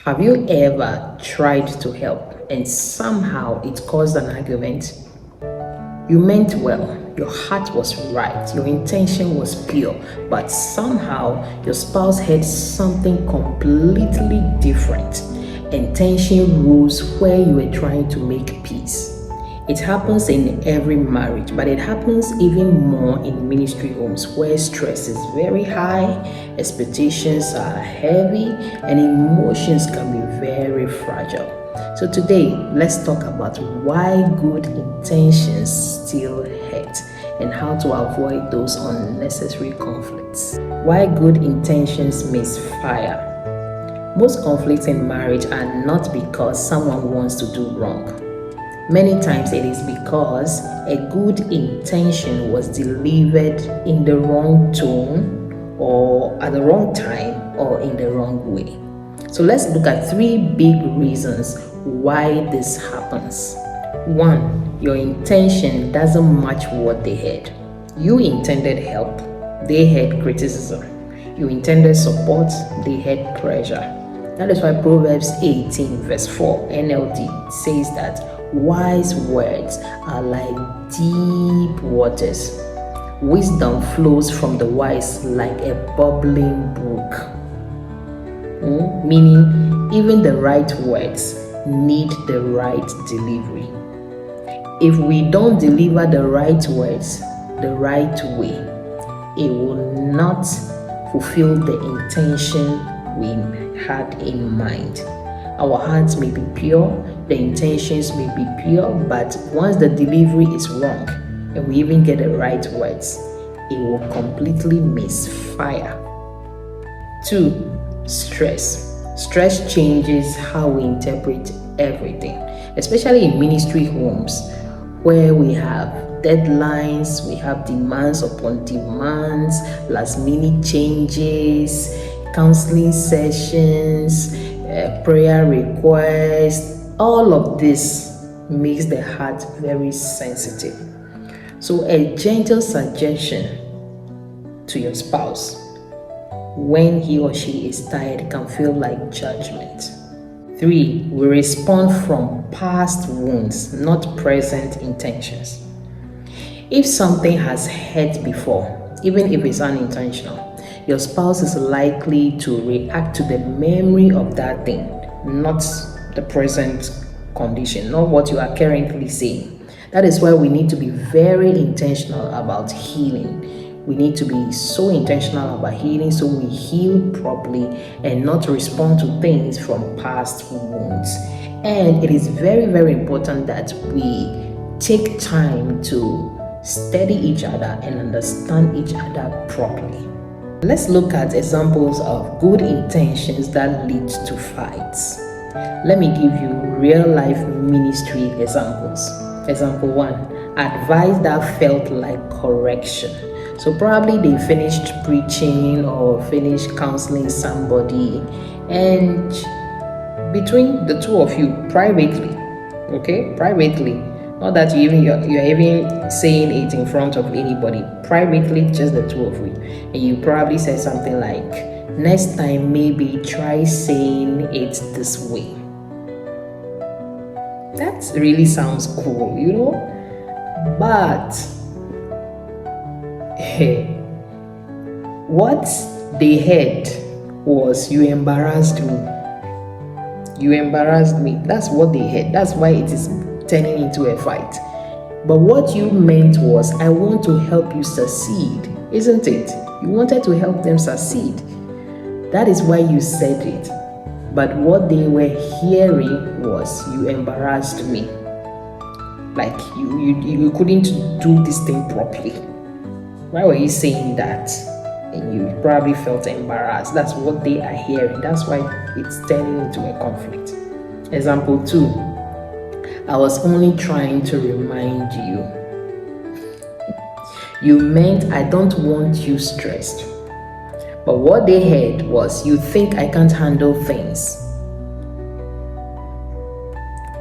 Have you ever tried to help and somehow it caused an argument? You meant well, your heart was right, your intention was pure, but somehow your spouse had something completely different and tension rose where you were trying to make peace. It happens in every marriage, but it happens even more in ministry homes where stress is very high, expectations are heavy, and emotions can be very fragile. So today, let's talk about why good intentions still hurt and how to avoid those unnecessary conflicts. Why good intentions misfire. Most conflicts in marriage are not because someone wants to do wrong. Many times it is because a good intention was delivered in the wrong tone or at the wrong time or in the wrong way. So let's look at 3 big reasons why this happens. 1. Your intention doesn't match what they had. You intended help, they had criticism. You intended support, they had pressure. That is why Proverbs 18 verse 4 NLT says that wise words are like deep waters. Wisdom flows from the wise like a bubbling brook. Meaning, even the right words need the right delivery. If we don't deliver the right words the right way, it will not fulfill the intention we had in mind. Our hearts may be pure, the intentions may be pure, but once the delivery is wrong and we even get the right words, it will completely misfire. 2. Stress. Stress changes how we interpret everything, especially in ministry homes where we have deadlines, we have demands upon demands, last minute changes, counseling sessions, prayer requests. All of this makes the heart very sensitive. So a gentle suggestion to your spouse when he or she is tired can feel like judgment. 3. We respond from past wounds, not present intentions. If something has hurt before, even if it's unintentional, your spouse is likely to react to the memory of that thing, not the present condition, not what you are currently saying. That is why we need to be very intentional about healing. We need to be so intentional about healing so we heal properly and not respond to things from past wounds. And it is very, very important that we take time to study each other and understand each other properly. Let's look at examples of good intentions that lead to fights. Let me give you real life ministry examples. Example 1, advice that felt like correction. So probably they finished preaching or finished counseling somebody, and between the two of you privately, not that you're even saying it in front of anybody, privately, just the two of you, and you probably said something like, next time maybe try saying it this way. That really sounds cool, but what they heard was, you embarrassed me. That's what they heard. That's why it is turning into a fight. But what you meant was, I want to help you succeed, isn't it? You wanted to help them succeed. That is why you said it. But what they were hearing was, you embarrassed me. Like you couldn't do this thing properly. Why were you saying that? And you probably felt embarrassed. That's what they are hearing. That's why it's turning into a conflict. Example 2. I was only trying to remind you. You meant I don't want you stressed. But what they heard was, you think I can't handle things.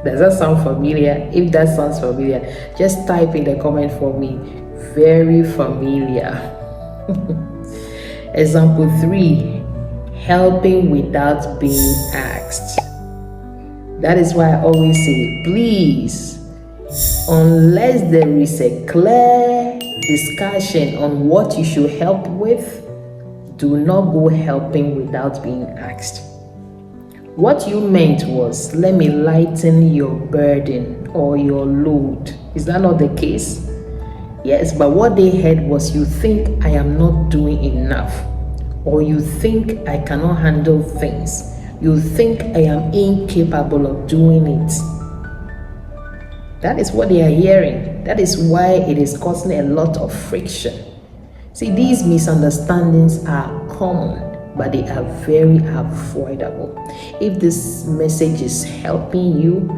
Does that sound familiar? If that sounds familiar, just type in the comment for me. Very familiar. Example 3, helping without being asked. asked. That is why I always say, please, unless there is a clear discussion on what you should help with, do not go helping without being asked. What you meant was, let me lighten your burden or your load. Is that not the case? Yes, but what they heard was, you think I am not doing enough, or you think I cannot handle things. You think I am incapable of doing it. That is what they are hearing. That is why it is causing a lot of friction. See, these misunderstandings are common, but they are very avoidable. If this message is helping you,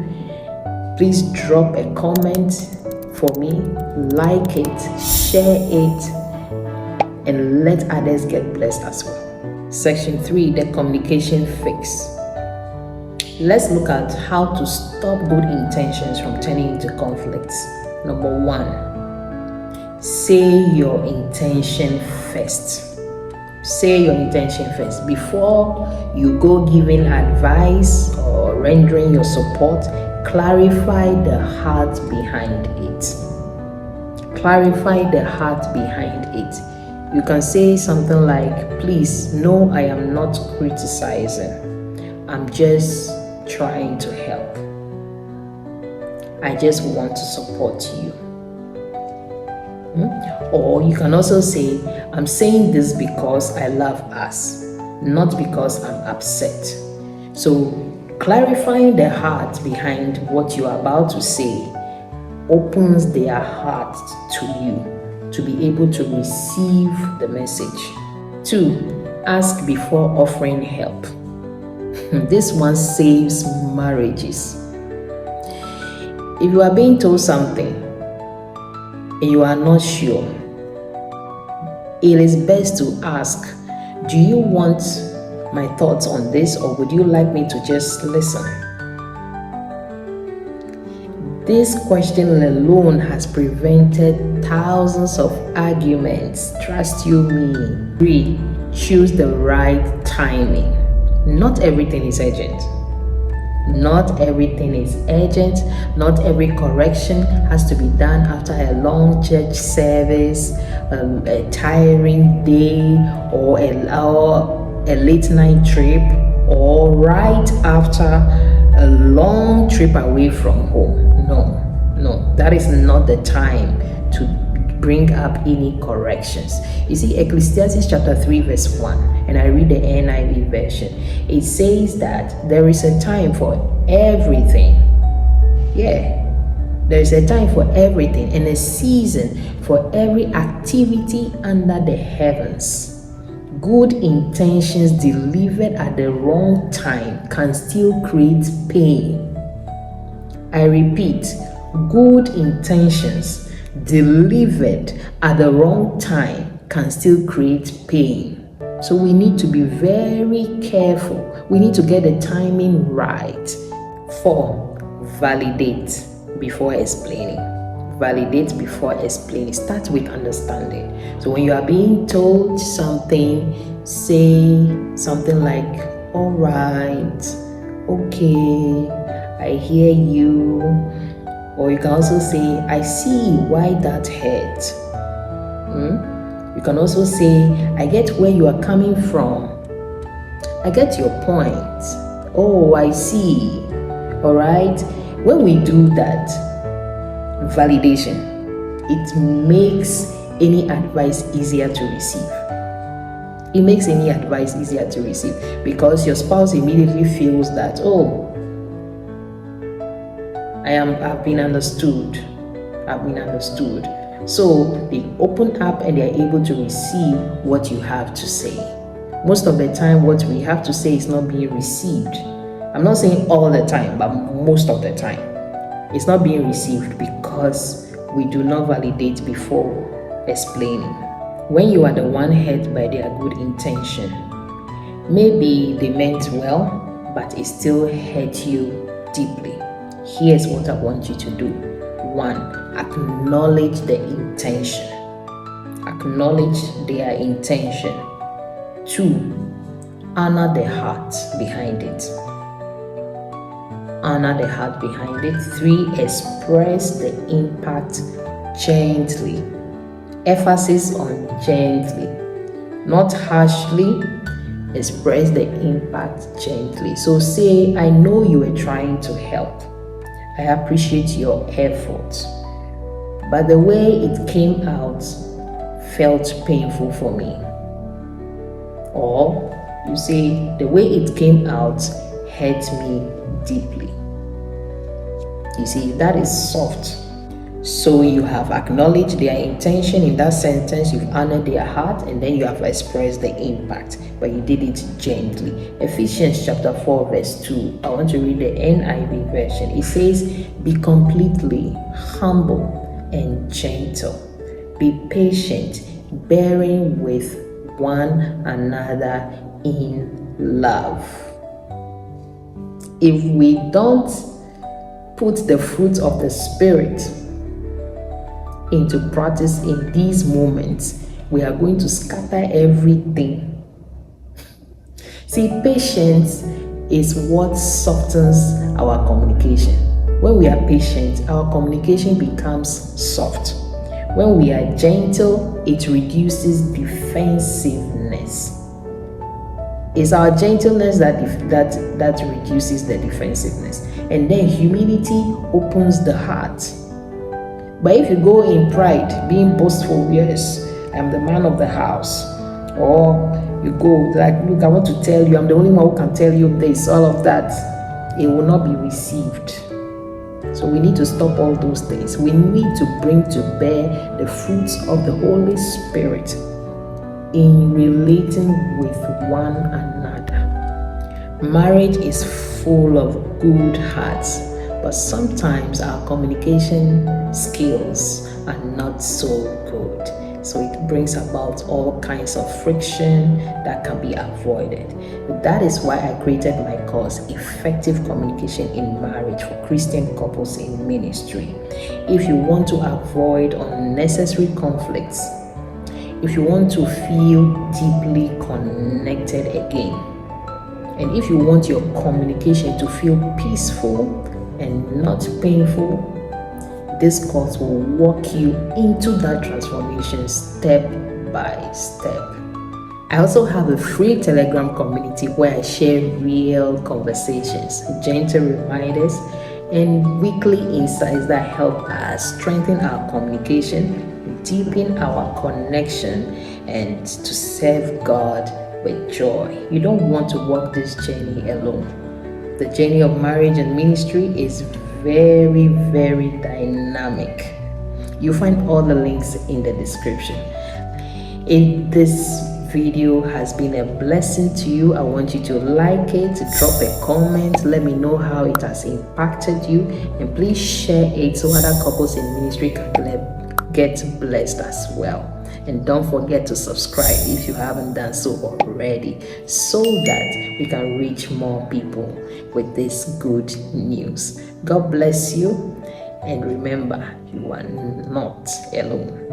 please drop a comment for me, like it, share it, and let others get blessed as well. Section 3, the communication fix. Let's look at how to stop good intentions from turning into conflicts. Number 1, say your intention first. Say your intention first. Before you go giving advice or rendering your support, clarify the heart behind it. Clarify the heart behind it. You can say something like, please, no, I am not criticizing. I'm just trying to help. I just want to support you. Or you can also say, I'm saying this because I love us, not because I'm upset. So clarifying the heart behind what you are about to say opens their heart to you to be able to receive the message. 2, ask before offering help. This one saves marriages. If you are being told something and you are not sure, it is best to ask, do you want my thoughts on this, or would you like me to just listen? This question alone has prevented thousands of arguments. Trust you me. 3, choose the right timing. Not everything is urgent. Not everything is urgent. Not every correction has to be done after a long church service, a tiring day, or a late night trip, or right after a long trip away from home. No, that is not the time to bring up any corrections. You see, Ecclesiastes chapter 3 verse 1, and I read the NIV version. It says that there is a time for everything. Yeah, there is a time for everything and a season for every activity under the heavens. Good intentions delivered at the wrong time can still create pain. I repeat, good intentions delivered at the wrong time can still create pain. So we need to be very careful. We need to get the timing right. 4, validate before explaining. Validate before explaining. Start with understanding. So when you are being told something, say something like, all right, okay, I hear you. Or you can also say, I see why that hurt. You can also say, I get where you are coming from. I get your point. Oh, I see. All right. When we do that, validation, it makes any advice easier to receive. It makes any advice easier to receive because your spouse immediately feels that, oh, I've been understood. So they open up and they are able to receive what you have to say. Most of the time, what we have to say is not being received. I'm not saying all the time, but most of the time, it's not being received because we do not validate before explaining. When you are the one hurt by their good intention, maybe they meant well, but it still hurt you deeply. Here's what I want you to do. 1, acknowledge the intention. Acknowledge their intention. 2, honor the heart behind it. Honor the heart behind it. 3, express the impact gently. Emphasis on gently, not harshly. Express the impact gently. So say, I know you were trying to help. I appreciate your effort, but the way it came out felt painful for me. Or you say, the way it came out hurt me deeply. You see, that is soft. So you have acknowledged their intention in that sentence, you've honored their heart, and then you have expressed the impact, but you did it gently. Ephesians chapter 4 verse 2. I want to read the NIV version. It says, be completely humble and gentle. Be patient, bearing with one another in love. If we don't put the fruit of the Spirit into practice in these moments, we are going to scatter everything. See, patience is what softens our communication. When we are patient, our communication becomes soft. When we are gentle, it reduces defensiveness. It's our gentleness that reduces the defensiveness. And then humility opens the heart. But if you go in pride, being boastful, yes, I'm the man of the house, or you go like, look, I want to tell you, I'm the only one who can tell you this, all of that, it will not be received. So we need to stop all those things. We need to bring to bear the fruits of the Holy Spirit in relating with one another. Marriage is full of good hearts, but sometimes our communication skills are not so good. So it brings about all kinds of friction that can be avoided. That is why I created my course, Effective Communication in Marriage for Christian Couples in Ministry. If you want to avoid unnecessary conflicts, if you want to feel deeply connected again, and if you want your communication to feel peaceful and not painful, this course will walk you into that transformation step by step. I also have a free Telegram community where I share real conversations, gentle reminders, and weekly insights that help us strengthen our communication, deepen our connection, and to serve God with joy. You don't want to walk this journey alone. The journey of marriage and ministry is very, very dynamic. You'll find all the links in the description. If this video has been a blessing to you, I want you to like it, drop a comment, let me know how it has impacted you, and please share it so other couples in ministry can get blessed as well. And don't forget to subscribe if you haven't done so already, so that we can reach more people with this good news. God bless you, and remember, you are not alone.